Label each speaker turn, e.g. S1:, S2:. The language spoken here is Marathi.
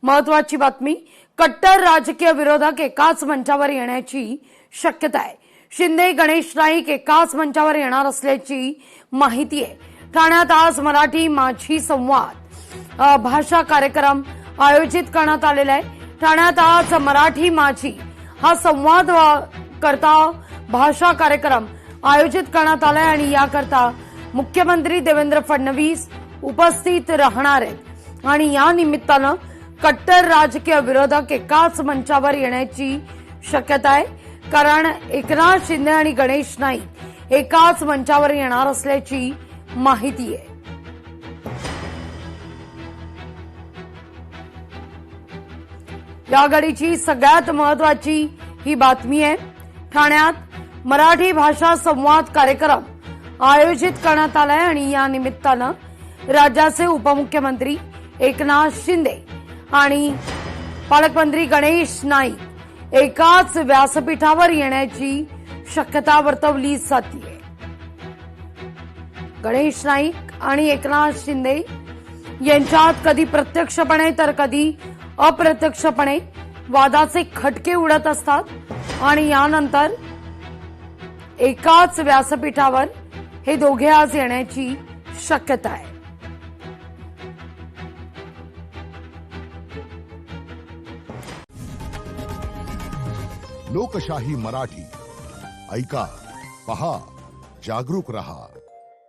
S1: महत्वाची बातमी, कट्टर राजकीय विरोधक एकाच मंचावर येण्याची शक्यता आहे। शिंदे गणेश नाईक एकाच मंचावर येणार असल्याची माहिती आहे। ठाण्यात आज मराठी माझी संवाद भाषा कार्यक्रम आयोजित करण्यात आलेला आहे। ठाण्यात आज मराठी माझी हा संवाद करता भाषा कार्यक्रम आयोजित करण्यात आलाय आणि याकरता मुख्यमंत्री देवेंद्र फडणवीस उपस्थित राहणार आहेत आणि या निमित्तानं कट्टर राजकीय विरोधक एकाच मंचावर येण्याची शक्यता आहे, कारण एकनाथ शिंदे आणि गणेश नाईक एकाच मंचावर येणार असल्याची माहिती आहे। या घडीची सगळ्यात महत्वाची ही बातमी आहे। ठाण्यात मराठी भाषा संवाद कार्यक्रम आयोजित करण्यात आलाय आणि या निमित्तानं राज्याचे उपमुख्यमंत्री एकनाथ शिंदे आणि पालकमंत्री गणेश नाईक एकाच व्यासपीठावर येण्याची शक्यता वर्तवली जाते। गणेश नाईक आणि एकनाथ शिंदे यांच्यात कधी प्रत्यक्षपणे तर कधी अप्रत्यक्षपणे वादाचे खटके उडत असतात आणि यानंतर एकाच व्यासपीठावर हे दोघे आज येण्याची शक्यता आहे।
S2: लोकशाही मराठी ऐका, पहा, जागरूक रहा।